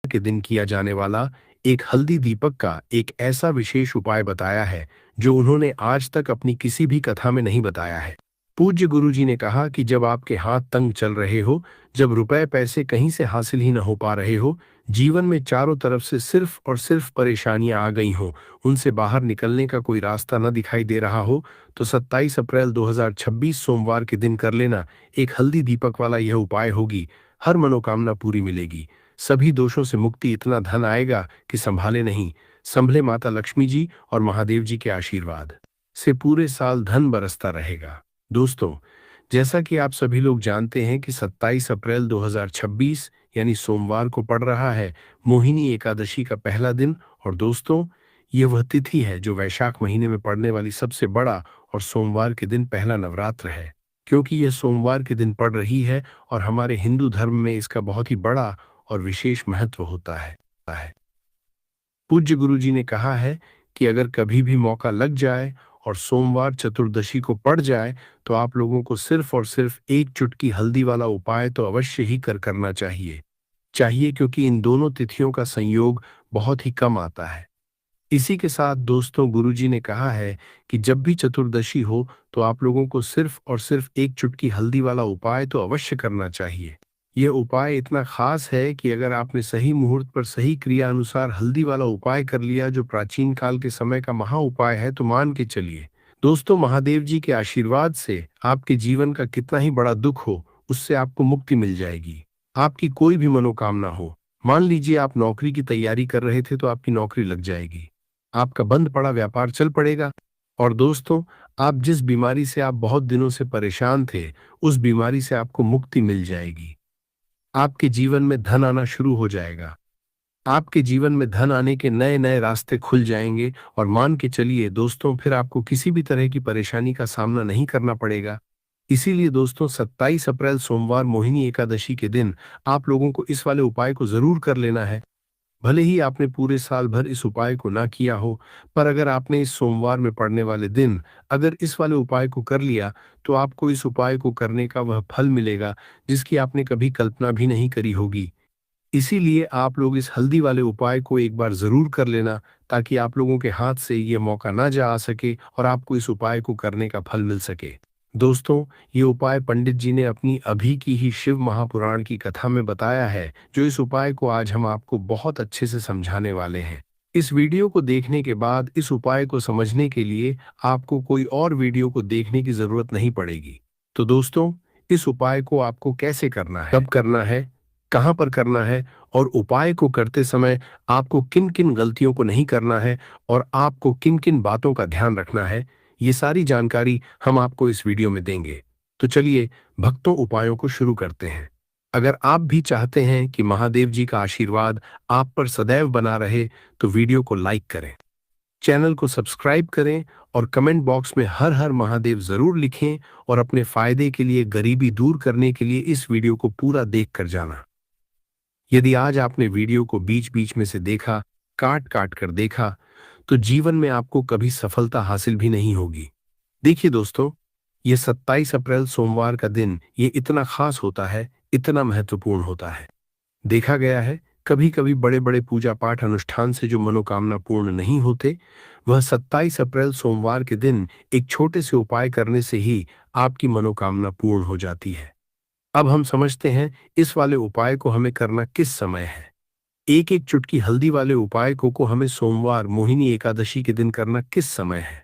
के दिन किया जाने वाला एक हल्दी दीपक का एक ऐसा विशेष उपाय बताया है जो उन्होंने आज तक अपनी किसी भी कथा में नहीं बताया है। पूज्य गुरुजी ने कहा कि जब आपके हाथ तंग चल रहे हो, जब रुपए पैसे कहीं से हासिल ही न हो पा रहे हो, जीवन में चारों तरफ से सिर्फ और सिर्फ परेशानियां आ गई हो, उनसे बाहर निकलने का कोई रास्ता न दिखाई दे रहा हो, तो 27 अप्रैल 2026 सोमवार के दिन कर लेना एक हल्दी दीपक वाला यह उपाय होगी। हर मनोकामना पूरी मिलेगी, सभी दोषों से मुक्ति, इतना धन आएगा कि संभाले नहीं। संभले माता लक्ष्मी जी और महादेव जी के आशीर्वाद से पूरे साल धन बरसता रहेगा। दोस्तों, जैसा कि आप सभी लोग जानते हैं कि 27 अप्रैल 2026 यानी सोमवार को पड़ रहा है मोहिनी एकादशी का पहला दिन। और दोस्तों, ये वह तिथि है जो वैशाख महीने में पड़ने वाली सबसे बड़ा और सोमवार के दिन पहला नवरात्र है। क्योंकि यह सोमवार के दिन पड़ रही है और हमारे हिंदू धर्म में इसका बहुत ही बड़ा और विशेष महत्व होता है। पूज्य गुरुजी ने कहा है कि अगर कभी भी मौका लग जाए और सोमवार चतुर्दशी को पड़ जाए तो आप लोगों को सिर्फ और सिर्फ एक चुटकी हल्दी वाला उपाय तो अवश्य ही करना चाहिए, क्योंकि इन दोनों तिथियों का संयोग बहुत ही कम आता है। इसी के साथ दोस्तों, गुरुजी ने कहा है कि जब भी चतुर्दशी हो तो आप लोगों को सिर्फ और सिर्फ एक चुटकी हल्दी वाला उपाय तो अवश्य करना चाहिए। यह उपाय इतना खास है कि अगर आपने सही मुहूर्त पर सही क्रिया अनुसार हल्दी वाला उपाय कर लिया, जो प्राचीन काल के समय का महा उपाय है, तो मान के चलिए दोस्तों, महादेव जी के आशीर्वाद से आपके जीवन का कितना ही बड़ा दुख हो, उससे आपको मुक्ति मिल जाएगी। आपकी कोई भी मनोकामना हो, मान लीजिए आप नौकरी की तैयारी कर रहे थे तो आपकी नौकरी लग जाएगी, आपका बंद पड़ा व्यापार चल पड़ेगा। और दोस्तों, आप जिस बीमारी से आप बहुत दिनों से परेशान थे, उस बीमारी से आपको मुक्ति मिल जाएगी। आपके जीवन में धन आना शुरू हो जाएगा, आपके जीवन में धन आने के नए नए रास्ते खुल जाएंगे। और मान के चलिए दोस्तों, फिर आपको किसी भी तरह की परेशानी का सामना नहीं करना पड़ेगा। इसीलिए दोस्तों, 27 अप्रैल सोमवार मोहिनी एकादशी के दिन आप लोगों को इस वाले उपाय को जरूर कर लेना है। भले ही आपने पूरे साल भर इस उपाय को ना किया हो, पर अगर आपने इस सोमवार में पड़ने वाले दिन अगर इस वाले उपाय को कर लिया, तो आपको इस उपाय को करने का वह फल मिलेगा जिसकी आपने कभी कल्पना भी नहीं करी होगी। इसीलिए आप लोग इस हल्दी वाले उपाय को एक बार जरूर कर लेना, ताकि आप लोगों के हाथ से ये मौका ना जा आ सके और आपको इस उपाय को करने का फल मिल सके। दोस्तों, ये उपाय पंडित जी ने अपनी अभी की ही शिव महापुराण की कथा में बताया है, जो इस उपाय को आज हम आपको बहुत अच्छे से समझाने वाले हैं। इस वीडियो को देखने के बाद इस उपाय को समझने के लिए आपको कोई और वीडियो को देखने की जरूरत नहीं पड़ेगी। तो दोस्तों, इस उपाय को आपको कैसे करना है, कब करना है, कहाँ पर करना है, और उपाय को करते समय आपको किन किन गलतियों को नहीं करना है और आपको किन किन बातों का ध्यान रखना है, ये सारी जानकारी हम आपको इस वीडियो में देंगे। तो चलिए भक्तों, उपायों को शुरू करते हैं। अगर आप भी चाहते हैं कि महादेव जी का आशीर्वाद आप पर सदैव बना रहे, तो वीडियो को लाइक करें, चैनल को सब्सक्राइब करें और कमेंट बॉक्स में हर हर महादेव जरूर लिखें। और अपने फायदे के लिए, गरीबी दूर करने के लिए इस वीडियो को पूरा देख कर जाना। यदि आज आपने वीडियो को बीच बीच में से देखा, काट काट कर देखा, तो जीवन में आपको कभी सफलता हासिल भी नहीं होगी। देखिए दोस्तों, ये 27 अप्रैल सोमवार का दिन ये इतना खास होता है, इतना महत्वपूर्ण होता है। देखा गया है, कभी कभी बड़े बड़े पूजा पाठ अनुष्ठान से जो मनोकामना पूर्ण नहीं होते, वह 27 अप्रैल सोमवार के दिन एक छोटे से उपाय करने से ही आपकी मनोकामना पूर्ण हो जाती है। अब हम समझते हैं इस वाले उपाय को हमें करना किस समय है। एक एक चुटकी हल्दी वाले उपाय को हमें सोमवार मोहिनी एकादशी के दिन करना किस समय है।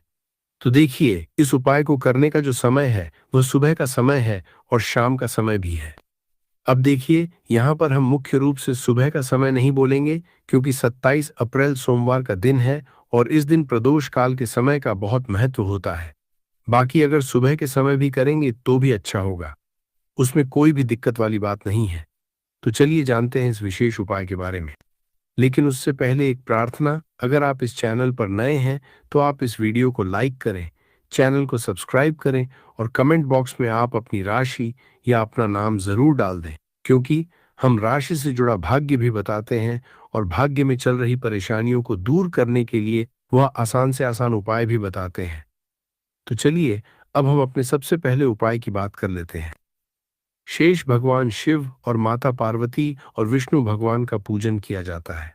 तो देखिए, इस उपाय को करने का जो समय है वह सुबह का समय है और शाम का समय भी है। अब देखिए, यहाँ पर हम मुख्य रूप से सुबह का समय नहीं बोलेंगे, क्योंकि 27 अप्रैल सोमवार का दिन है और इस दिन प्रदोष काल के समय का बहुत महत्व होता है। बाकी अगर सुबह के समय भी करेंगे तो भी अच्छा होगा, उसमें कोई भी दिक्कत वाली बात नहीं है। तो चलिए जानते हैं इस विशेष उपाय के बारे में। लेकिन उससे पहले एक प्रार्थना, अगर आप इस चैनल पर नए हैं तो आप इस वीडियो को लाइक करें, चैनल को सब्सक्राइब करें और कमेंट बॉक्स में आप अपनी राशि या अपना नाम जरूर डाल दें, क्योंकि हम राशि से जुड़ा भाग्य भी बताते हैं और भाग्य में चल रही परेशानियों को दूर करने के लिए वह आसान से आसान उपाय भी बताते हैं। तो चलिए अब हम अपने सबसे पहले उपाय की बात कर लेते हैं। शेष भगवान शिव और माता पार्वती और विष्णु भगवान का पूजन किया जाता है।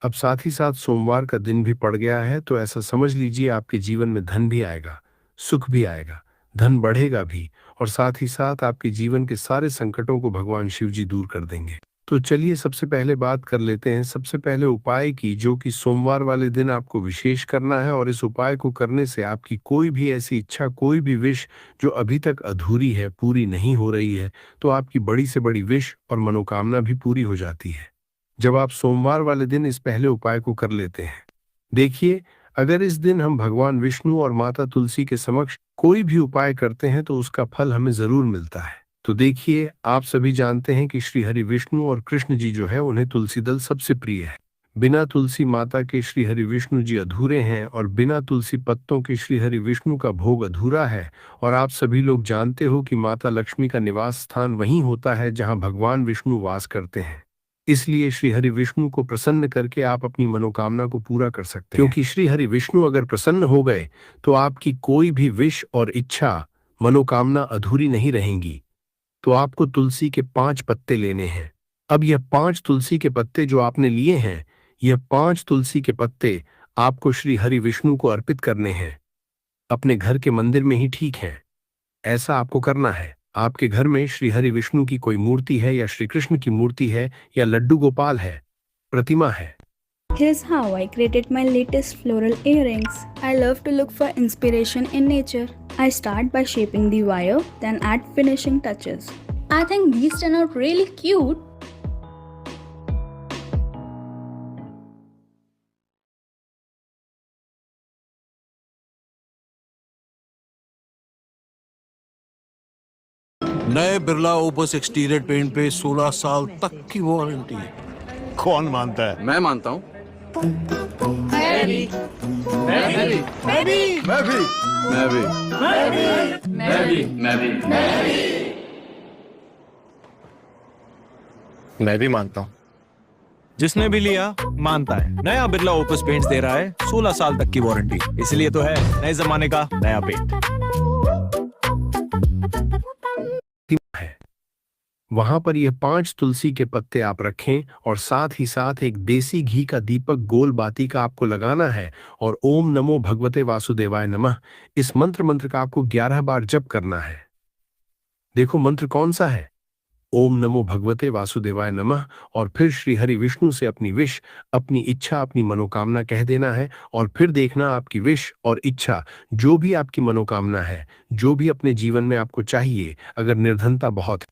अब साथ ही साथ सोमवार का दिन भी पड़ गया है, तो ऐसा समझ लीजिए आपके जीवन में धन भी आएगा, सुख भी आएगा, धन बढ़ेगा भी, और साथ ही साथ आपके जीवन के सारे संकटों को भगवान शिव जी दूर कर देंगे। तो चलिए सबसे पहले बात कर लेते हैं सबसे पहले उपाय की, जो कि सोमवार वाले दिन आपको विशेष करना है। और इस उपाय को करने से आपकी कोई भी ऐसी इच्छा, कोई भी विश जो अभी तक अधूरी है, पूरी नहीं हो रही है, तो आपकी बड़ी से बड़ी विश और मनोकामना भी पूरी हो जाती है जब आप सोमवार वाले दिन इस पहले उपाय को कर लेते हैं। देखिए, अगर इस दिन हम भगवान विष्णु और माता तुलसी के समक्ष कोई भी उपाय करते हैं तो उसका फल हमें जरूर मिलता है। तो देखिए, आप सभी जानते हैं कि श्री हरि विष्णु और कृष्ण जी जो है, उन्हें तुलसी दल सबसे प्रिय है। बिना तुलसी माता के श्री हरि विष्णु जी अधूरे हैं, और बिना तुलसी पत्तों के श्री हरि विष्णु का भोग अधूरा है। और आप सभी लोग जानते हो कि माता लक्ष्मी का निवास स्थान वहीं होता है जहां भगवान विष्णु वास करते हैं। इसलिए श्री हरि विष्णु को प्रसन्न करके आप अपनी मनोकामना को पूरा कर सकते हैं, क्योंकि श्री हरि विष्णु अगर प्रसन्न हो गए तो आपकी कोई भी विश और इच्छा, मनोकामना अधूरी नहीं रहेंगी। तो आपको तुलसी के 5 पत्ते लेने हैं। अब यह 5 तुलसी के पत्ते जो आपने लिए हैं, यह 5 तुलसी के पत्ते आपको श्री हरि विष्णु को अर्पित करने हैं, अपने घर के मंदिर में ही ठीक है। ऐसा आपको करना है। आपके घर में श्री हरि विष्णु की कोई मूर्ति है, या श्री कृष्ण की मूर्ति है, या लड्डू गोपाल है, प्रतिमा है। Here's how I created my latest floral earrings. I love to look for inspiration in nature. I start by shaping the wire, then add finishing touches. I think these turn out really cute. नए Birla opus exterior paint पे 16 साल तक की warranty. कौन मानता है? मैं मानता हूँ। मैं भी। मैं भी मानता हूँ। जिसने भी लिया मानता है। नया बिरला ओपस पेंट्स दे रहा है 16 साल तक की वारंटी, इसलिए तो है नए जमाने का नया पेंट। है वहां पर यह 5 तुलसी के पत्ते आप रखें, और साथ ही साथ एक देसी घी का दीपक गोल बाती का आपको लगाना है, और ओम नमो भगवते वासुदेवाय नमः इस मंत्र का आपको 11 बार जप करना है। देखो मंत्र कौन सा है? ओम नमो भगवते वासुदेवाय नमः। और फिर श्री हरि विष्णु से अपनी विश, अपनी इच्छा, अपनी मनोकामना कह देना है। और फिर देखना आपकी विश और इच्छा, जो भी आपकी मनोकामना है, जो भी अपने जीवन में आपको चाहिए, अगर निर्धनता बहुत,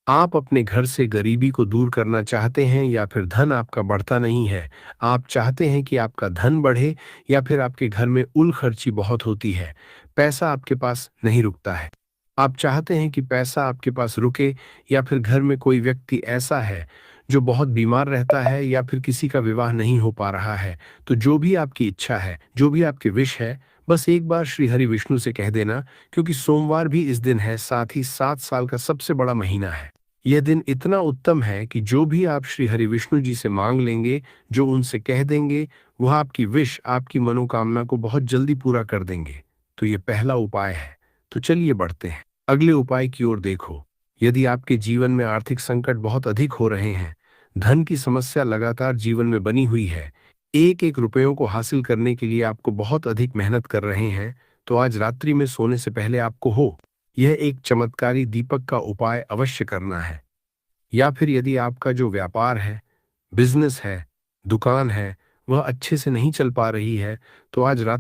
आप अपने घर से गरीबी को दूर करना चाहते हैं, या फिर धन आपका बढ़ता नहीं है, आप चाहते हैं कि आपका धन बढ़े, या फिर आपके घर में उल खर्ची बहुत होती है, पैसा आपके पास नहीं रुकता है, आप चाहते हैं कि पैसा आपके पास रुके, या फिर घर में कोई व्यक्ति ऐसा है जो बहुत बीमार रहता है, या फिर किसी का विवाह नहीं हो पा रहा है, तो जो भी आपकी इच्छा है, जो भी आपकी विश है, बस एक बार श्री हरि विष्णु से कह देना। क्योंकि सोमवार भी इस दिन है, साथ ही 7 साल का सबसे बड़ा महीना है। यह दिन इतना उत्तम है कि जो भी आप श्री हरि विष्णु जी से मांग लेंगे, जो उनसे कह देंगे, वह आपकी विश, आपकी मनोकामना को बहुत जल्दी पूरा कर देंगे। तो ये पहला उपाय है। तो चलिए बढ़ते हैं अगले उपाय की ओर। देखो, यदि आपके जीवन में आर्थिक संकट बहुत अधिक हो रहे हैं, धन की समस्या लगातार जीवन में बनी हुई है, एक एक रुपयों को हासिल करने के लिए आपको बहुत अधिक मेहनत कर रहे हैं, तो आज रात्रि में सोने से पहले आपको यह एक चमत्कारी दीपक का उपाय अवश्य करना है। या फिर यदि आपका जो व्यापार है, बिजनेस है, दुकान है, वह अच्छे से नहीं चल पा रही है, तो आज रात